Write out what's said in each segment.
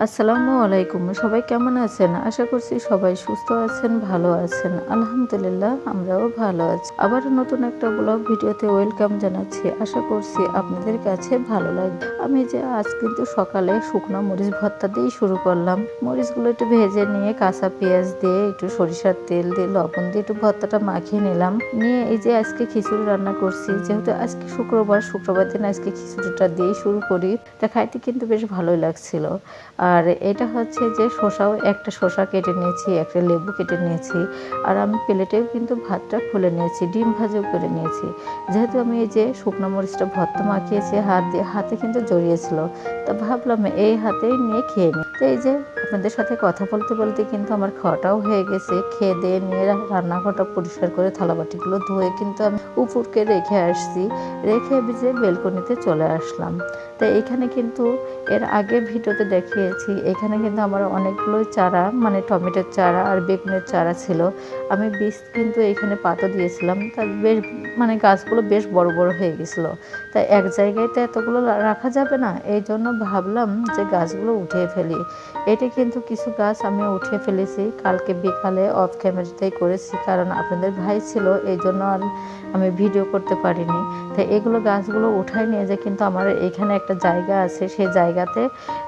আসসালামু আলাইকুম। সবাই কেমন আছেন? আশা করছি সবাই সুস্থ আছেন, ভালো আছেন। আলহামদুলিল্লাহ আমরাও ভালো আছি। আবারও নতুন একটা ব্লগ ভিডিওতে ওয়েলকাম জানাচ্ছি। আশা করছি আপনাদের কাছে ভালো লাগবে। আমি যে আজ কিন্তু সকালে শুকনো মরিচ ভর্তা দিয়েই শুরু করলাম। মরিচগুলো একটু ভেজে নিয়ে কাঁচা পেঁয়াজ দিয়ে একটু সরিষার তেল দিয়ে লবণ দিয়ে একটু ভর্তাটা মাখিয়ে নিলাম। নিয়ে এই যে আজকে খিচুড়ি রান্না করছি। যেহেতু আজকে শুক্রবার দিন আজকে খিচুড়িটা দিয়েই শুরু করি। তা খাইতে কিন্তু বেশ ভালোই লাগছিল। আর এটা হচ্ছে যে একটা শসা কেটে নিয়েছি, একটা লেবু কেটে নিয়েছি। আর আমি প্লেটেও কিন্তু ভাতটা খুলে নিয়েছি, ডিম ভাজিও করে নিয়েছি। যেহেতু আমি এই যে শুকনো মরিচটা ভর্তা মাখিয়েছি হাত দিয়ে, হাতে কিন্তু জড়িয়েছিল। তো ভাবলাম এই হাতেই নিয়ে খেয়ে নিই। তো এই যে আপনাদের সাথে কথা বলতে বলতে কিন্তু আমার খাওয়াটাও হয়ে গেছে। খেয়ে দিয়ে নিয়ে রান্নাঘরটা পরিষ্কার করে থালাবাটিগুলো ধুয়ে কিন্তু আমি উপরকে রেখে আসছি। রেখে যে বেলকনিতে চলে আসলাম। তো এখানে কিন্তু এর আগে ভিডিওতে দেখিয়েছি, এখানে কিন্তু আমার অনেকগুলো চারা মানে টমেটোর চারা আর বেগুনের চারা ছিল। আমি বীজ কিন্তু এখানে পাতা দিয়েছিলাম, তা বেশ মানে গাছগুলো বেশ বড় বড় হয়ে গেছিলো। তাই এক জায়গায় তো এতগুলো রাখা যাবে না, এই জন্য ভাবলাম যে গাছগুলো উঠিয়ে ফেলি। এটা কিন্তু কিছু গাছ আমি উঠিয়ে ফেলেছি, কালকে বিকালে অফ ক্যামেরাতেই করেছি, কারণ আপনাদের ভাই ছিল এই জন্য আর আমি ভিডিও করতে পারিনি। তাই এগুলো গাছগুলো উঠাই নিয়ে যে কিন্তু আমার এখানে একটা জায়গা আছে, সেই জায়গাতে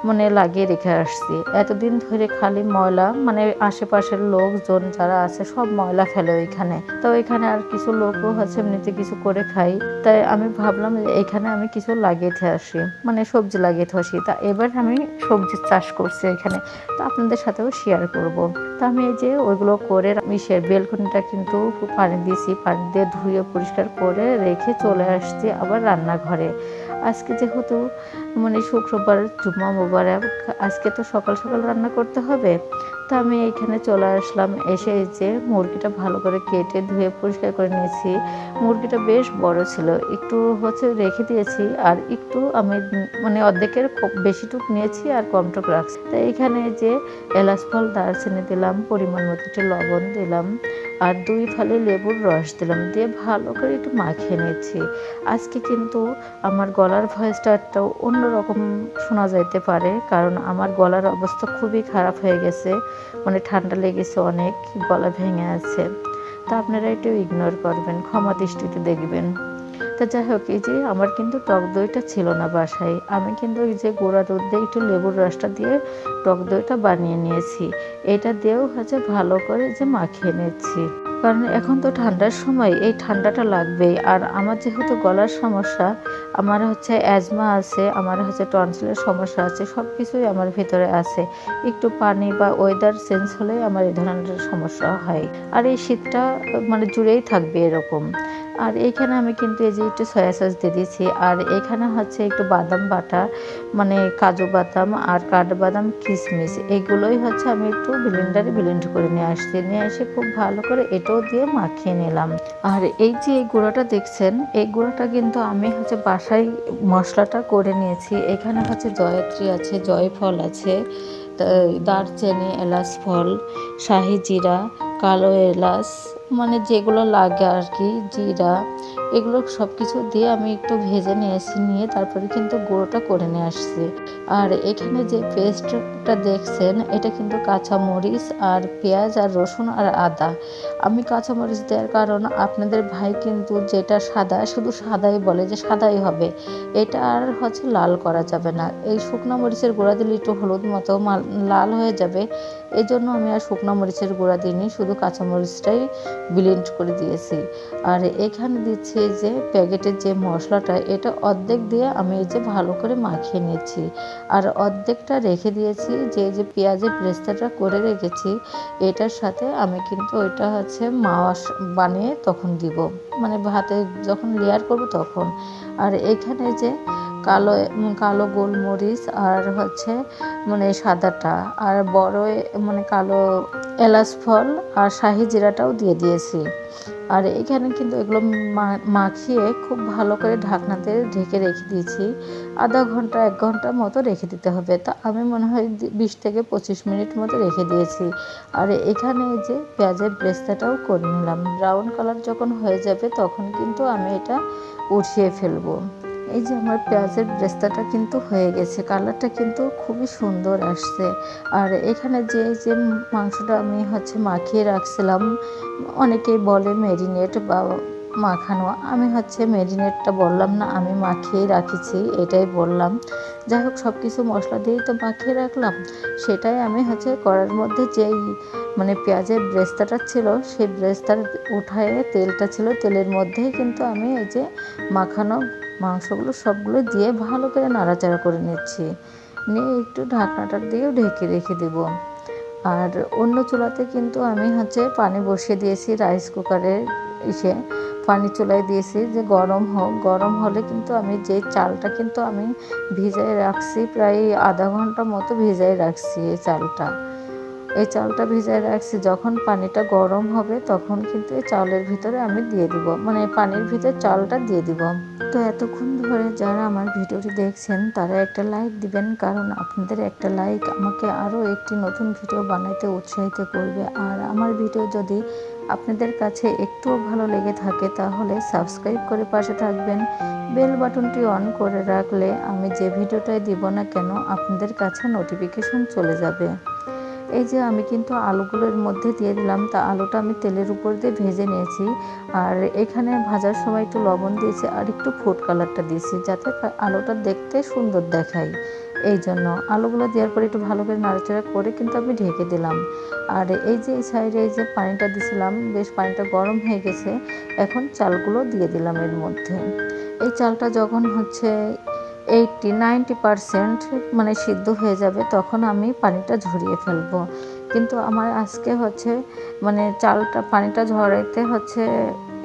মানে লাগিয়ে রেখে আসছি। এতদিন ধরে খালি ময়লা মানে আশেপাশের লোকজন যারা আছে সব ময়লা ফেলে ওইখানে। তো এখানে আর কিছু লোকও হচ্ছে এমনিতে কিছু করে খাই। তাই আমি ভাবলাম যে এখানে আমি কিছু লাগিয়ে আসি, মানে সবজি লাগিয়ে আসি। তা এবার আমি সবজি চাষ করছি এখানে, তো আপনাদের সাথেও শেয়ার করব। তা আমি এই যে ওইগুলো করে আমি বেলকনিটা কিন্তু পানি দিয়েছি, পানি দিয়ে ধুয়ে পরিষ্কার করে রেখে চলে আসছি আবার রান্নাঘরে। আজকে যেহেতু মানে শুক্রবার, জুম্মা মোবারক, আজকে তো সকাল সকাল রান্না করতে হবে। তো আমি এইখানে চলে আসলাম, এসে এই যে মুরগিটা ভালো করে কেটে ধুয়ে পরিষ্কার করে নিয়েছি। মুরগিটা বেশ বড় ছিল, একটু হচ্ছে রেখে দিয়েছি, আর একটু আমি মানে অর্ধেকের বেশিটুক নিয়েছি আর কমটুক রাখছি। তো এইখানে যে এলাচ ফল, দারচিনি দিলাম, পরিমাণ মতো একটু লবণ দিলাম, আর 2 ফালি লেবুর রস দিলাম, দিয়ে ভালো করে একটু মাখিয়ে নিচ্ছি। আজকে কিন্তু আমার গলার ভয়েসটা একটা অন্যরকম শোনা যাইতে পারে, কারণ আমার গলার অবস্থা খুবই খারাপ হয়ে গেছে, মানে ঠান্ডা লেগেছে অনেক, গলা ভেঙে আছে। তা আপনারা একটু ইগনোর করবেন, ক্ষমা দৃষ্টিতে দেখবেন। তা যাই হোক, এই যে আমার কিন্তু টক দইটা ছিল না বাসায়, আমি কিন্তু এই যে গুঁড়া দুধ দিয়ে একটু লেবুর রসটা দিয়ে টক দইটা বানিয়ে নিয়েছি। এটা দিয়েও হচ্ছে ভালো করে যে মাখিয়ে নিচ্ছি, কারণ এখন তো ঠান্ডার সময়, এই ঠান্ডাটা লাগবেই। আর আমার যেহেতু গলার সমস্যা, আমার হচ্ছে অ্যাজমা আছে, আমার হচ্ছে টনসিলের সমস্যা আছে, সব কিছুই আমার ভিতরে আছে। একটু পানি বা ওয়েদার চেঞ্জ হলেই আমার এই ধরনের সমস্যা হয়। আর এই শীতটা মানে জুড়েই থাকবে এরকম। আর এইখানে আমি কিন্তু এই যে একটু সয়া সস দিয়ে দিয়েছি, আর এখানে হচ্ছে একটু বাদাম বাটা, মানে কাজু বাদাম আর কাঠবাদাম, কিশমিশ, এইগুলোই হচ্ছে আমি একটু ব্লেন্ডারে ব্লেন্ড করে নিয়ে আসছি। নিয়ে এসে খুব ভালো করে এটাও দিয়ে মাখিয়ে নিলাম। আর এই যে এই গুঁড়োটা দেখছেন, এই গুঁড়োটা কিন্তু আমি হচ্ছে বাসায় মশলাটা করে নিয়েছি। এখানে হচ্ছে জয়ত্রী আছে, জয়ফল আছে, দারচিনি, এলাচ ফল, শাহি জিরা, কালো এলাচ, মানে যেগুলো লাগে আর কি, জিরা, এগুলো সব কিছু দিয়ে আমি একটু ভেজে নিয়েছি, নিয়ে তারপরে কিন্তু গুঁড়োটা করে নিয়ে আসছি। আর এখানে যে পেস্টটা দেখছেন, এটা কিন্তু কাঁচামরিচ আর পেঁয়াজ আর রসুন আর আদা। আমি কাঁচামরিচ দেওয়ার কারণ, আপনাদের ভাই কিন্তু যেটা সাদা, শুধু সাদাই বলে যে সাদাই হবে, এটা আর হচ্ছে লাল করা যাবে না। এই শুকনো মরিচের গুঁড়া দিলে একটু হলুদ মতো লাল হয়ে যাবে, এই জন্য আমি আর শুকনো মরিচের গুঁড়া দিইনি, শুধু কাঁচামরিচটাই ব্লেন্ড করে দিয়েছি। আর এখানে দিচ্ছি যে প্যাকেটের যে মশলাটা, এটা অর্ধেক দিয়ে আমি এই যে ভালো করে মাখিয়ে নিচ্ছি, আর অর্ধেকটা রেখে দিয়েছি। যে পেঁয়াজের পেস্তাটা করে রেখেছি, এটার সাথে আমি কিন্তু ওইটা হচ্ছে মাওয়া বানিয়ে তখন দিব, মানে ভাতে যখন লেয়ার করব তখন। আর এখানে যে কালো কালো গোলমরিচ আর হচ্ছে মানে সাদাটা, আর বড় মানে কালো এলাচ ফল আর শাহি জিরাটাও দিয়ে দিয়েছি। আর এখানে কিন্তু এগুলো মাখিয়ে খুব ভালো করে ঢাকনাতে ঢেকে রেখে দিয়েছি। আধা ঘন্টা 1 ঘন্টা মতো রেখে দিতে হবে। তা আমি মনে হয় 20 থেকে 25 মিনিট মতো রেখে দিয়েছি। আর এখানে এই যে পেঁয়াজের ব্রেস্তাটাও করে নিলাম। ব্রাউন কালার যখন হয়ে যাবে তখন কিন্তু আমি এটা উঠিয়ে ফেলবো। এই যে আমার পেঁয়াজের ব্রেস্তাটা কিন্তু হয়ে গেছে, কালারটা কিন্তু খুবই সুন্দর আসছে। আর এখানে যে মাংসটা আমি মাখিয়ে রাখছিলাম, অনেকেই বলে ম্যারিনেট বা মাখানো, আমি ম্যারিনেটটা বললাম না, আমি মাখিয়েই রাখেছি এটাই বললাম। যাই হোক, সব কিছু মশলা দিয়েই তো মাখিয়ে রাখলাম, সেটাই আমি কড়ার মধ্যে যেই পেঁয়াজের ব্রেস্তাটা ছিল, সেই ব্রেস্তার উঠায়ে তেলটা ছিল, তেলের মধ্যেই কিন্তু আমি এই যে মাখানো মাংসগুলো সবগুলো দিয়ে ভালো করে নাড়াচাড়া করে নিচ্ছি, নিয়ে একটু ঢাকনাটা দিয়েও ঢেকে রেখে দেব। আর অন্য চুলাতে কিন্তু আমি পানি বসিয়ে দিয়েছি, রাইস কুকারে এসে পানি চুলায় দিয়েছি যে গরম হোক। গরম হলে কিন্তু আমি যে চালটা কিন্তু আমি ভিজাই রাখছি, প্রায় আধা ঘন্টা মতো ভিজাই রাখছি এই চালটা ভিজায় রাখছি। যখন পানিটা গরম হবে তখন কিন্তু এই চালের ভিতরে আমি দিয়ে দিব, পানির ভিতরে চালটা দিয়ে দিব। তো এতক্ষণ ধরে যারা আমার ভিডিওটি দেখছেন তারা একটা লাইক দিবেন, কারণ আপনাদের একটা লাইক আমাকে আরও একটি নতুন ভিডিও বানাইতে উৎসাহিত করবে। আর আমার ভিডিও যদি আপনাদের কাছে একটুও ভালো লেগে থাকে তাহলে সাবস্ক্রাইব করে পাশে থাকবেন, বেল বাটনটি অন করে রাখলে আমি যে ভিডিওটাই দিব না কেন আপনাদের কাছে নোটিফিকেশন চলে যাবে। এই যে আমি কিন্তু আলুগুলোর মধ্যে দিয়ে দিলাম, তা আলুটা আমি তেলের উপর দিয়ে ভেজে নিয়েছি। আর এখানে ভাজার সময় একটু লবণ দিয়েছি আর একটু ফুড কালারটা দিয়েছি, যাতে আলুটা দেখতে সুন্দর দেখায়। এই জন্য আলুগুলো দেওয়ার পরে একটু ভালো করে নাড়াচাড়া করে কিন্তু আমি ঢেকে দিলাম। আর এই যে এই সাইডে এই যে পানিটা দিয়েছিলাম, বেশ পানিটা গরম হয়ে গেছে, এখন চালগুলো দিয়ে দিলাম এর মধ্যে। এই চালটা যখন 80-90% সিদ্ধ হয়ে যাবে তখন আমি পানিটা ঝরিয়ে ফেলবো। কিন্তু আমার আজকে চালটা পানিটা ঝরাইতে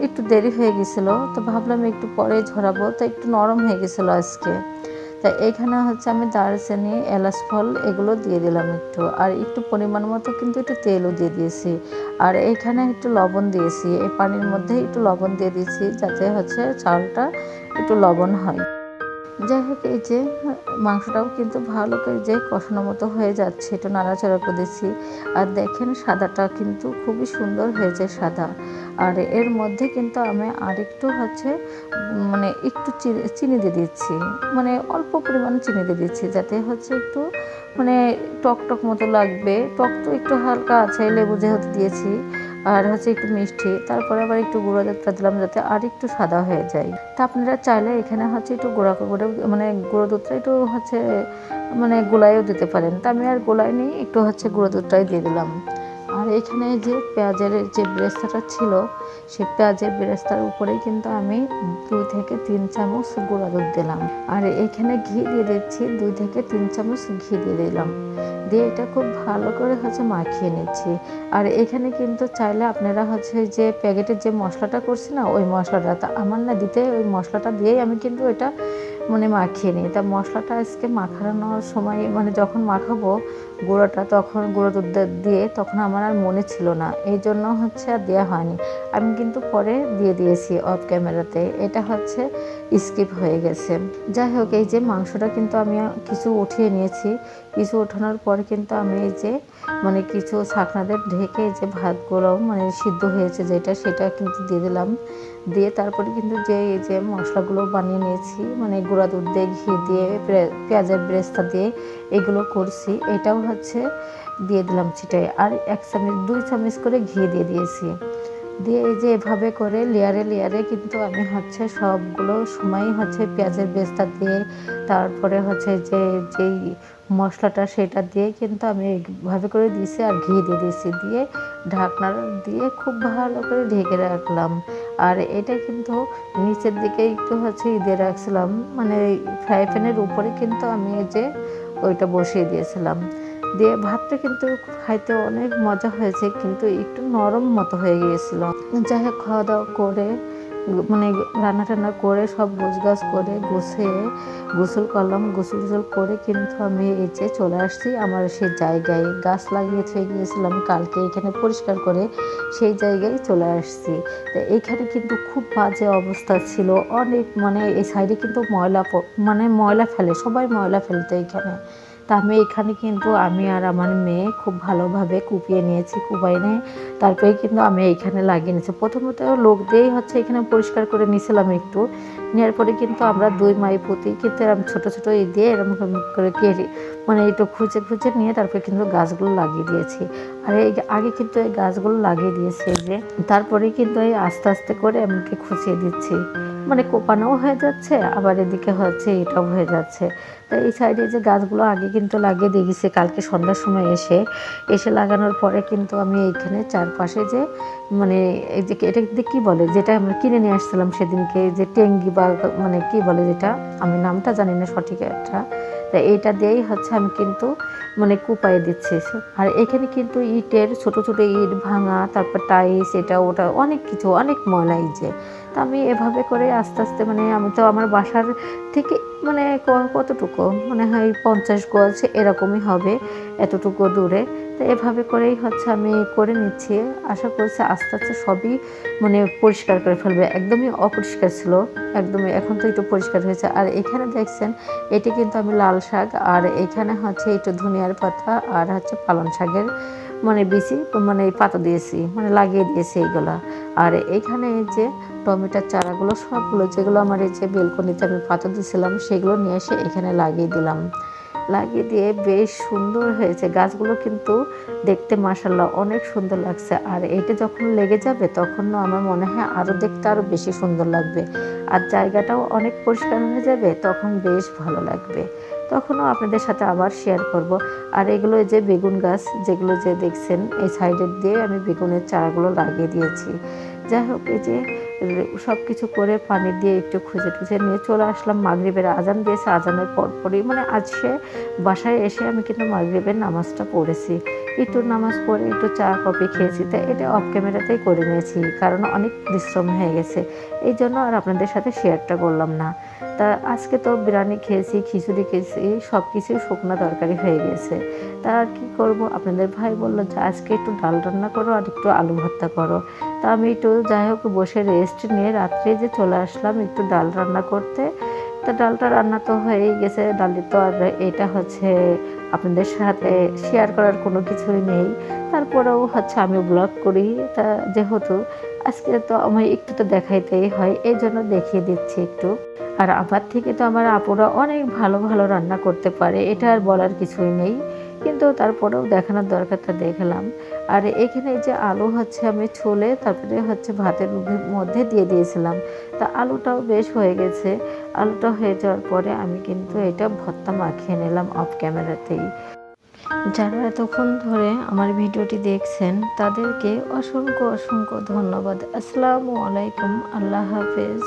একটু দেরি হয়ে গেছিলো, তো ভাবলাম একটু পরে ঝরাবো, তো একটু নরম হয়ে গেছিলো আজকে। তাই এইখানে আমি দারচিনি, এলাচ ফল এগুলো দিয়ে দিলাম একটু, আর একটু পরিমাণ মতো কিন্তু একটু তেলও দিয়ে দিয়েছি। আর এইখানে একটু লবণ দিয়েছি, এই পানির মধ্যে একটু লবণ দিয়ে দিয়েছি যাতে চালটা একটু লবণ হয়। যাই হোক, এই যে মাংসটাও কিন্তু ভালো করে যে কষানো মতো হয়ে যাচ্ছে, একটু নাড়াচাড়া করে দিচ্ছি। আর দেখেন সাদাটা কিন্তু খুবই সুন্দর হয়েছে, সাদা। আর এর মধ্যে কিন্তু আমি আরেকটু একটু চিনি দিয়ে দিচ্ছি, অল্প পরিমাণে চিনি দিয়ে দিচ্ছি, যাতে একটু টক টক মতো লাগবে। টক তো একটু হালকা আছে, লেবু যেহেতু দিয়েছি, আর একটু মিষ্টি, তারপরে আবার একটু গুঁড়ো দুধটা দিলাম যাতে আর একটু সাদা হয়ে যায়। তা আপনারা চাইলে এখানে একটু গুঁড়ো দুধটা একটু গোলায়ও দিতে পারেন, তা আমি আর গোলায় নিয়ে একটু গুঁড়ো দুধটাই দিয়ে দিলাম। আর এখানে যে পেঁয়াজের যে বেরেস্তাটা ছিল, সেই পেঁয়াজের বেরেস্তার উপরেই কিন্তু আমি 2 থেকে 3 চামচ গুঁড়া দুধ দিলাম। আর এখানে ঘি দিয়ে দিচ্ছি, 2 থেকে 3 চামচ ঘি দিয়ে দিলাম, দিয়ে এটা খুব ভালো করে মাখিয়ে নিচ্ছি। আর এখানে কিন্তু চাইলে আপনারা যে প্যাকেটের যে মশলাটা করছি না, ওই মশলাটা, তা আমার না দিতে, ওই মশলাটা দিয়েই আমি কিন্তু এটা মাখিয়ে নিই। তা মশলাটা আজকে মাখানোর সময় যখন মাখাবো গুঁড়োটা, তখন গুঁড়ো দুধ দিয়ে তখন আমার আর মনে ছিল না, এই জন্য আর দেওয়া হয়নি। আমি কিন্তু পরে দিয়ে দিয়েছি অফ ক্যামেরাতে, এটা স্কিপ হয়ে গেছে। যাই হোক, এই যে মাংসটা কিন্তু আমি কিছু উঠিয়ে নিয়েছি, কিছু ওঠানোর পর কিন্তু আমি এই যে কিছু ছাকনাদের ঢেকে যে ভাতগুলো সিদ্ধ হয়েছে যেটা, সেটা কিন্তু দিয়ে দিলাম। দিয়ে তারপরে কিন্তু এই যে মশলাগুলো বানিয়ে নিয়েছি, গুঁড়া দুধ দিয়ে, ঘি দিয়ে, পেঁয়াজের বেরেস্তা দিয়ে এগুলো করছি, এটাও দিয়ে দিলাম ছিটায়। আর 2 চামচ করে ঘি দিয়ে দিয়েছি। দিয়ে এই যে এভাবে করে লেয়ারে লেয়ারে কিন্তু আমি সবগুলো সময় পেঁয়াজের বেরেস্তা দিয়ে, তারপরে যেই মশলাটা সেটা দিয়ে কিন্তু আমি এইভাবে করে দিয়েছি, আর ঘি দিয়ে দিয়েছি, দিয়ে ঢাকনা দিয়ে খুব ভালো করে ঢেকে রাখলাম। আর এটা কিন্তু নিচের দিকে একটু দিয়ে রাখছিলাম, ফ্রাই প্যানের উপরে কিন্তু আমি এই যে ওইটা বসিয়ে দিয়েছিলাম। দিয়ে ভাতটা কিন্তু খাইতে অনেক মজা হয়েছে, কিন্তু একটু নরম মতো হয়ে গিয়েছিল। যাই হোক, খাওয়া দাওয়া করে রান্না টান্না করে সব গোছগাছ করে গুছিয়ে গোসল করলাম। গোসল করে কিন্তু আমি এই যে চলে আসছি আমার সেই জায়গায়, গাছ লাগিয়ে থুয়ে গিয়েছিলাম কালকে, এখানে পরিষ্কার করে সেই জায়গায় চলে আসছি। তো এইখানে কিন্তু খুব বাজে অবস্থা ছিল, অনেক এই সাইডে কিন্তু ময়লা ফেলে, সবাই ময়লা ফেলতো এইখানে। তা আমি এখানে কিন্তু আমি আর আমার মেয়ে খুব ভালোভাবে কুপিয়ে নিয়েছি, কুপাই নিয়ে তারপরে কিন্তু আমি এইখানে লাগিয়ে নিয়েছি। প্রথমত লোক দিয়েই হচ্ছে এখানে পরিষ্কার করে নিয়েছিলাম একটু, নেওয়ার পরে কিন্তু আমরা 2 মাই পুঁতি কিন্তু এরকম ছোটো ছোটো দিয়ে এরকম করে কেটে মানে একটু খুঁজে খুঁজে নিয়ে তারপরে কিন্তু গাছগুলো লাগিয়ে দিয়েছি। আর এই আগে কিন্তু এই গাছগুলো লাগিয়ে দিয়েছি যে, তারপরে কিন্তু এই আস্তে আস্তে করে এমনকি খুঁচিয়ে দিচ্ছি, মানে কোপানোও হয়ে যাচ্ছে আবার এদিকে হচ্ছে এটাও হয়ে যাচ্ছে। তো এই সাইডে যে গাছগুলো আগে কিন্তু লাগিয়ে দিয়ে গেছি কালকে সন্ধ্যার সময় এসে লাগানোর পরে কিন্তু আমি এইখানে চারপাশে যে মানে এই যে এটা কী বলে যেটা আমরা কিনে নিয়ে আসছিলাম সেদিনকে, যে টেঙ্গি বা মানে কী বলে যেটা আমি নামটা জানি না সঠিক একটা, তা এইটা দিয়েই হচ্ছে আমি কিন্তু মানে কুপাই দিচ্ছি। আর এখানে কিন্তু ইটের ছোট ছোট ইট ভাঙা, তারপর টাইলস এটা ওটা অনেক কিছু, অনেক ময়লা এই যে। তা আমি এভাবে করে আস্তে আস্তে মানে আমি তো আমার বাসার থেকে মানে কতটুকু মনে হয় 50 গজ এরকমই হবে, এতটুকু দূরে। তো এভাবে করেই হচ্ছে আমি করে নিচ্ছি। আশা করছি আস্তে আস্তে সবই মানে পরিষ্কার করে ফেলবে। একদমই অপরিষ্কার ছিল, একদমই এখন তো একটু পরিষ্কার হয়েছে। আর এখানে দেখছেন এটি কিন্তু আমি লাল শাক, আর এখানে হচ্ছে একটু ধনিয়ার পাতা আর হচ্ছে পালং শাকের মানে বিচি মানে পাতা দিয়েছি, মানে লাগিয়ে দিয়েছি এইগুলা। আর এইখানে এই যে টমেটোর চারাগুলো সবগুলো যেগুলো আমার এই যে বেলকনিতে আমি পাতা দিয়েছিলাম সেগুলো নিয়ে এসে এখানে লাগিয়ে দিলাম। লাগিয়ে দিয়ে বেশ সুন্দর হয়েছে গাছগুলো, কিন্তু দেখতে মাশাআল্লাহ অনেক সুন্দর লাগছে। আর এইটা যখন লেগে যাবে তখন না আমার মনে হয় আরও দেখতে আরও বেশি সুন্দর লাগবে, আর জায়গাটাও অনেক পরিষ্কার হয়ে যাবে, তখন বেশ ভালো লাগবে। তখনও আপনাদের সাথে আবার শেয়ার করব। আর এগুলো এই যে বেগুন গাছ যেগুলো যে দেখছেন এই সাইডের দিয়ে আমি বেগুনের চারাগুলো লাগিয়ে দিয়েছি। যাই হোক এই যে সব কিছু করে পানি দিয়ে একটু খুঁজে টুজে নিয়ে চলে আসলাম। মাগরিবের আজান দিয়েছে, আজানের পরপরই মানে আজকে বাসায় এসে আমি কিন্তু মাগরিবের নামাজটা পড়েছি। একটু নামাজ পড়ে একটু চা কফি খেয়েছি, তাই এটা অফ ক্যামেরাতেই করে নিয়েছি, কারণ অনেক পরিশ্রম হয়ে গেছে এই জন্য আর আপনাদের সাথে শেয়ারটা করলাম না। তা আজকে তো বিরিয়ানি খেয়েছি, খিচুড়ি খেয়েছি, সব কিছুই শুকনো তরকারি হয়ে গেছে। তা আর কী করবো, আপনাদের ভাই বললো যে আজকে একটু ডাল রান্না করো আর একটু আলু ভর্তা করো। তা আমি একটু যাই হোক বসে রেস্ট নিয়ে রাত্রে যে চলে আসলাম একটু ডাল রান্না করতে। তা ডালটা রান্না তো হয়েই গেছে, ডালি তো আর এটা হচ্ছে আপনাদের সাথে শেয়ার করার কোনো কিছুই নেই। তারপরেও হচ্ছে আমি ব্লগ করি, তা যেহেতু আজকে তো আমায় একটু তো দেখাইতেই হয়, এই জন্য দেখিয়ে দিচ্ছি একটু। আর আমার থেকে তো আমার আপুরা অনেক ভালো ভালো রান্না করতে পারে, এটা আর বলার কিছুই নেই, কিন্তু তারপরেও দেখানোর দরকারটা দেখালাম। আর এখানে যে আলু হচ্ছে আমি ছুলে তারপরে হচ্ছে ভাতের মধ্যে দিয়ে দিয়েছিলাম। তা আলুটাও বেশ হয়ে গেছে। আলুটা হয়ে যাওয়ার পরে আমি কিন্তু এটা ভর্তা মাখিয়ে নিলাম অফ ক্যামেরাতেই। যারা এতক্ষণ ধরে আমার ভিডিওটি দেখছেন তাদেরকে অসংখ্য অসংখ্য ধন্যবাদ। আসসালামু আলাইকুম, আল্লাহ হাফেজ।